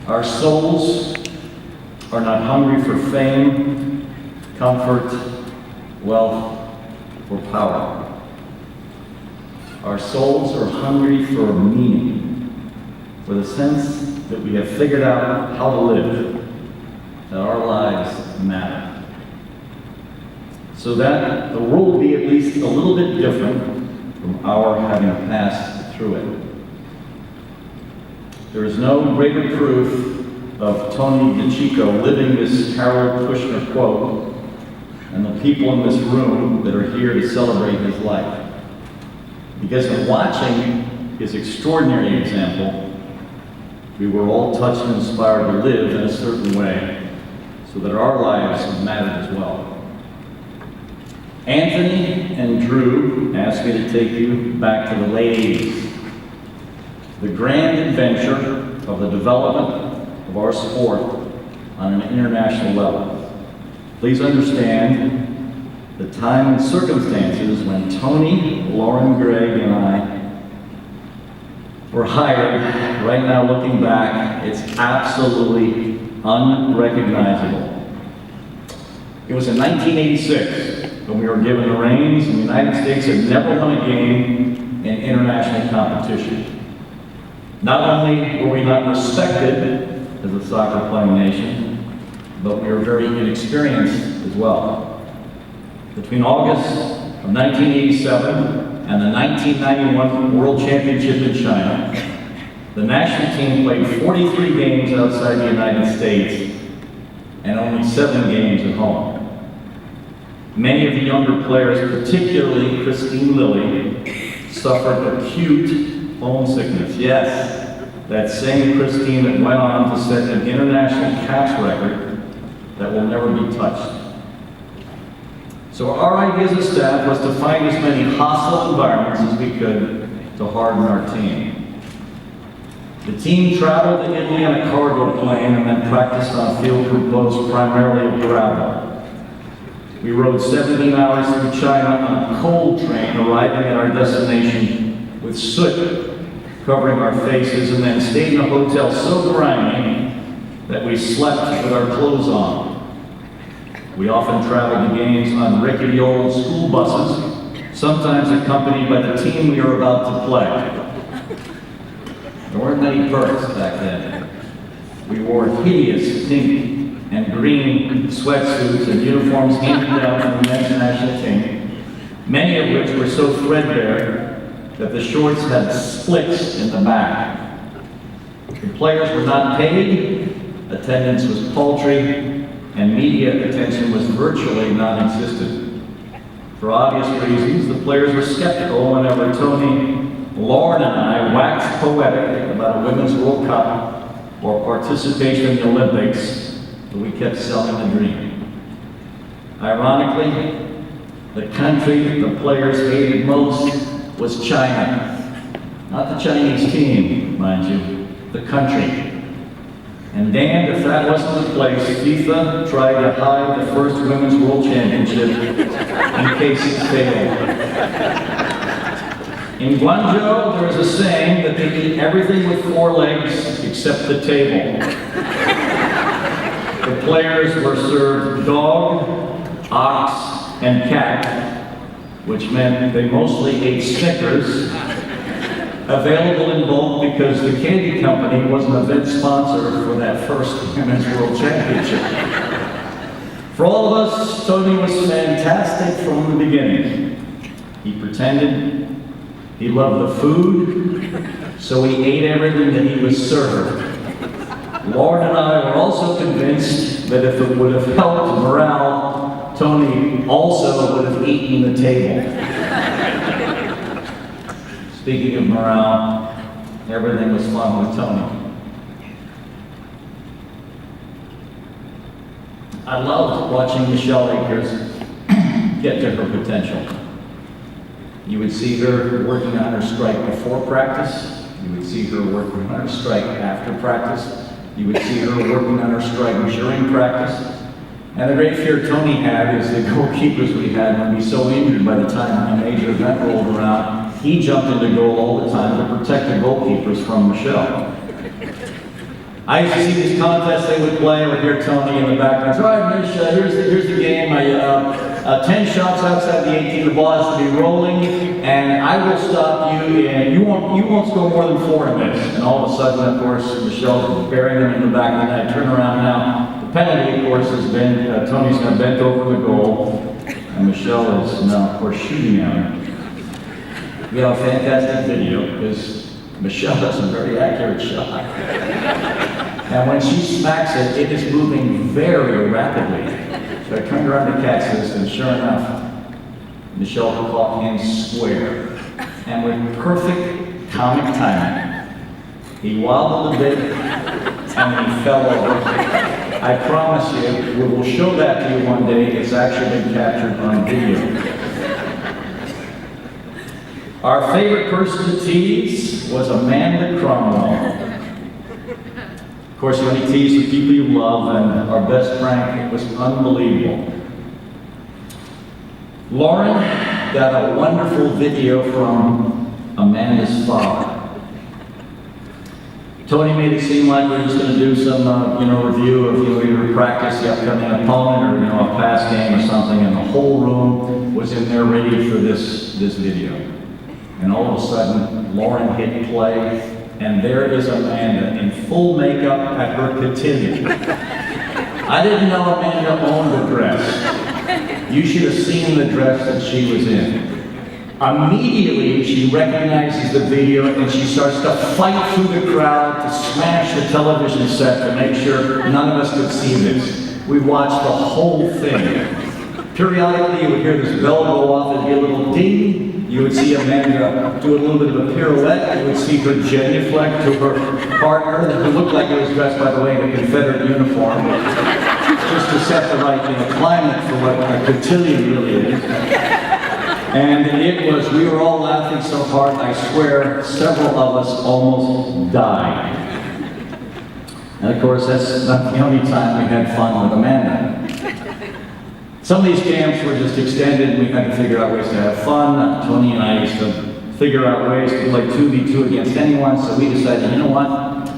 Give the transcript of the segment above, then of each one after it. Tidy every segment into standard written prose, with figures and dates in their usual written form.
Our souls are not hungry for fame, comfort, wealth, or power. Our souls are hungry for meaning, for the sense that we have figured out how to live, that our lives matter. So that the world will be at least a little bit different from our having passed through it. There is no greater proof of Tony DiCicco living this Harold Kushner quote and the people in this room that are here to celebrate his life. Because in watching his extraordinary example, we were all touched and inspired to live in a certain way so that our lives mattered as well. Anthony and Drew asked me to take you back to the late 80s. The grand adventure of the development of our sport on an international level. Please understand the time and circumstances when Tony, Lauren, Greg, and I were hired. Right now, looking back, it's absolutely unrecognizable. It was in 1986 when we were given the reins, and the United States had never won a game in international competition. Not only were we not respected as a soccer-playing nation, but we were very inexperienced as well. Between August of 1987 and the 1991 World Championship in China, the national team played 43 games outside the United States and only 7 games at home. Many of the younger players, particularly Christine Lilly, suffered acute homesickness. Yes, that same Christine that went on to set an international caps record that will never be touched. So our idea as a staff was to find as many hostile environments as we could to harden our team. The team traveled to Italy on a cargo plane and then practiced on field composed primarily of gravel. We rode 17 hours through China on a coal train, arriving at our destination with soot covering our faces, and then stayed in a hotel so grimy that we slept with our clothes on. We often traveled to games on rickety old school buses, sometimes accompanied by the team we were about to play. There weren't many perks back then. We wore hideous pink and green sweatsuits and uniforms handed down from the men's national team, many of which were so threadbare that the shorts had splits in the back. The players were not paid, attendance was paltry, and media attention was virtually non-existent. For obvious reasons, the players were skeptical whenever Tony, Lauren, and I waxed poetic about a Women's World Cup or participation in the Olympics, but we kept selling the dream. Ironically, the country the players hated most was China. Not the Chinese team, mind you, the country. And damned if that wasn't the place FIFA tried to hide the first Women's World Championship in case it failed. In Guangzhou, there is a saying that they eat everything with 4 legs except the table. The players were served dog, ox, and cat, which meant they mostly ate Snickers, available in bulk because the candy company wasn't a event sponsor for that first Women's World Championship. For all of us, Tony was fantastic from the beginning. He pretended he loved the food, so he ate everything that he was served. Lauren and I were also convinced that if it would have helped morale, Tony also would have eaten the table. Speaking of morale, everything was fun with Tony. I loved watching Michelle Akers get to her potential. You would see her working on her strike before practice. You would see her working on her strike after practice. You would see her working on her strike during practice. And the great fear Tony had is the goalkeepers we had would be so injured by the time a major event rolled around, he jumped into goal all the time to protect the goalkeepers from Michelle. I used to see these contests they would play. I would hear Tony in the background. So, all right, Mish, here's the game. 10 shots outside the 18, the ball has to be rolling, and I will stop you, and you won't score more than 4 in this. And all of a sudden, of course, Michelle's burying them in the back of the net. Turn around now. The penalty, of course, has been Tony's now bent over the goal, and Michelle is now, of course, shooting at him. We have a fantastic video because Michelle has a very accurate shot. And when she smacks it, it is moving very rapidly. So I turned around to catch this, and sure enough, Michelle caught him square. And with perfect comic timing, he wobbled a bit, and he fell over. I promise you, we will show that to you one day. It's actually been captured on video. Our favorite person to tease was Amanda Cromwell. Of course, you only tease the people you love, and our best prank was unbelievable. Lauren got a wonderful video from Amanda's father. Tony made it seem like we were just going to do some, review of, either practice the upcoming opponent or, a past game or something, and the whole room was in there ready for this video. And all of a sudden, Lauren hit play. And there is Amanda in full makeup at her cotillion. I didn't know Amanda owned a dress. You should have seen the dress that she was in. Immediately, she recognizes the video and she starts to fight through the crowd to smash the television set to make sure none of us could see this. We watched the whole thing. Periodically, you would hear this bell go off, it'd be a little ding. You would see Amanda do a little bit of a pirouette. You would see her genuflect to her partner, who looked like it was dressed, by the way, in a Confederate uniform, just to set the right climate for what a cotillion really is. And we were all laughing so hard, I swear, several of us almost died. And of course, that's not the only time we had fun with Amanda. Some of these camps were just extended, and we had to figure out ways to have fun. Tony and I used to figure out ways to play 2v2 against anyone, so we decided, you know what?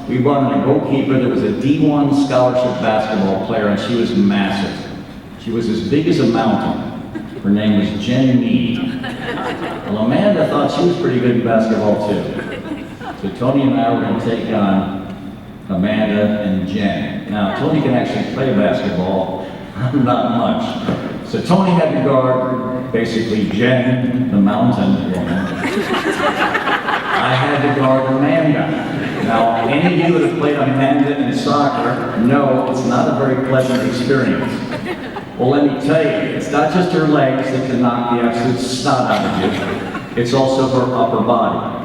We brought in a goalkeeper that was a D1 scholarship basketball player, and she was massive. She was as big as a mountain. Her name was Jen Mead. Well, Amanda thought she was pretty good in basketball, too. So Tony and I were going to take on Amanda and Jen. Now, Tony can actually play basketball, not much. So Tony had to guard, basically, Jen, the mountain woman. I had to guard Amanda. Now, any of you that have played Amanda in soccer know it's not a very pleasant experience. Well, let me tell you, it's not just her legs that can knock the absolute snot out of you. It's also her upper body.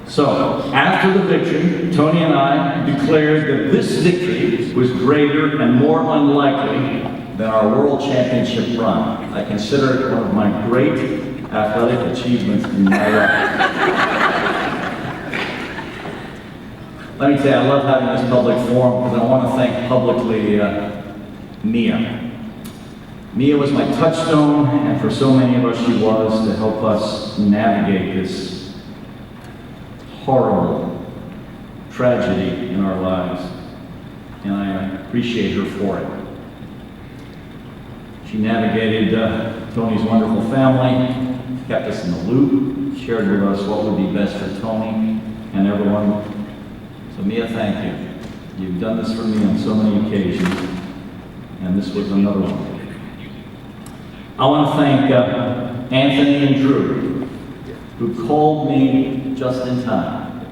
So, after the victory, Tony and I declared that this victory was greater and more unlikely than our World Championship run. I consider it one of my great athletic achievements in my life. Let me tell you, I love having this public forum because I want to thank publicly Mia. Mia was my touchstone, and for so many of us she was, to help us navigate this horrible tragedy in our lives. And I appreciate her for it. She navigated Tony's wonderful family, kept us in the loop, shared with us what would be best for Tony and everyone. So Mia, thank you. You've done this for me on so many occasions, and this was another one. I want to thank Anthony and Drew, who called me just in time.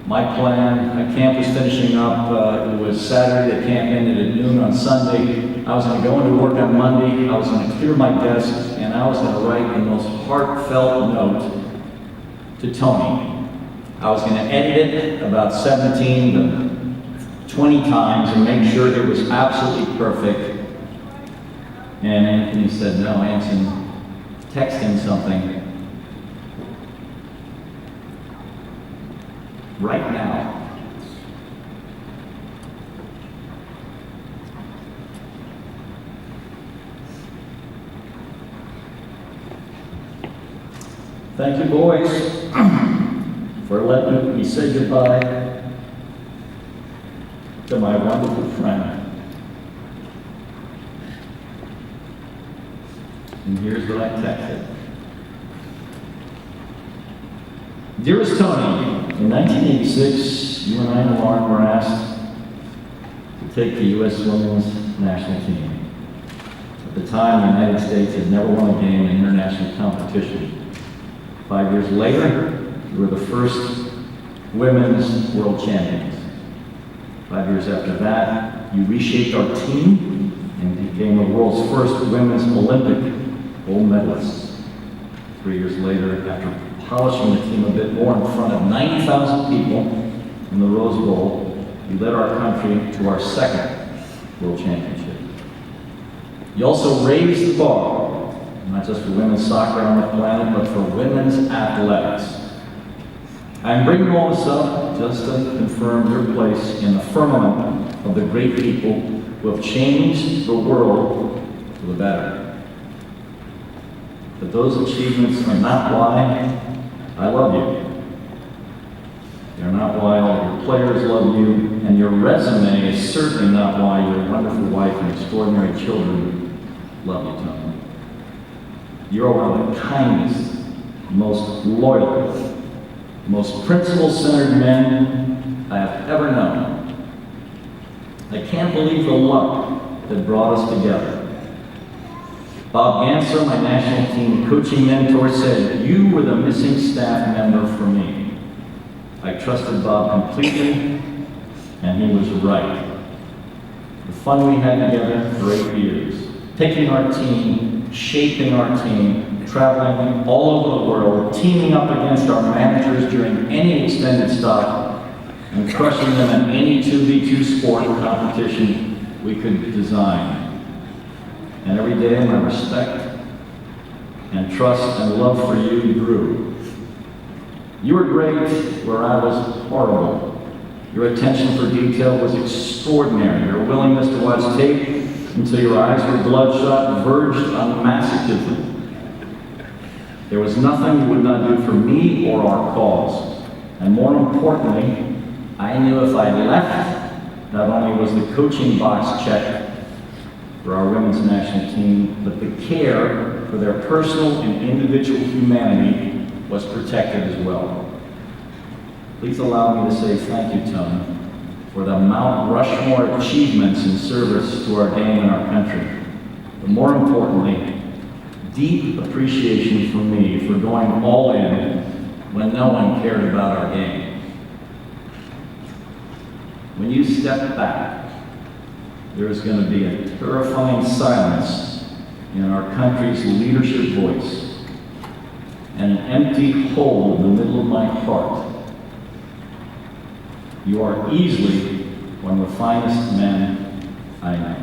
My plan, camp was finishing up, it was Saturday, the camp ended at noon on Sunday. I was going to go into work on Monday, I was going to clear my desk, and I was going to write the most heartfelt note to Tony. I was going to edit it about 17 to 20 times and make sure it was absolutely perfect. And Anthony said, no, Anson, text him something right now. Thank you, boys, for letting me say goodbye. to my wonderful friend. And here's what I texted. Dearest Tony, in 1986, you and I and Lauren were asked to take the U.S. women's national team. At the time, the United States had never won a game in international competition. 5 years later, we were the first women's world champions. 5 years after that, you reshaped our team and became the world's first women's Olympic gold medalists. 3 years later, after polishing the team a bit more in front of 90,000 people in the Rose Bowl, you led our country to our second world championship. You also raised the bar, not just for women's soccer on the planet, but for women's athletics. I'm bringing all this up just to confirm your place in the firmament of the great people who have changed the world for the better. But those achievements are not why I love you. They're not why all your players love you, and your resume is certainly not why your wonderful wife and extraordinary children love you, Tony. You're one of the kindest, most loyal, most principle-centered men I have ever known. I can't believe the luck that brought us together. Bob Ganser, my national team coaching mentor, said, "You were the missing staff member for me." I trusted Bob completely, and he was right. The fun we had together for 8 years, picking our team, shaping our team, traveling all over the world, teaming up against our managers during any extended stop, and crushing them in any 2v2 sport competition we could design. And every day my respect and trust and love for you grew. You were great where I was horrible. Your attention for detail was extraordinary. Your willingness to watch tape until your eyes were bloodshot verged on masochism. There was nothing you would not do for me or our cause. And more importantly, I knew if I left, not only was the coaching box checked for our women's national team, but the care for their personal and individual humanity was protected as well. Please allow me to say thank you, Tony, for the Mount Rushmore achievements in service to our game and our country. But more importantly, deep appreciation from me for going all in when no one cared about our game. When you step back, there is going to be a terrifying silence in our country's leadership voice and an empty hole in the middle of my heart. You are easily one of the finest men I know.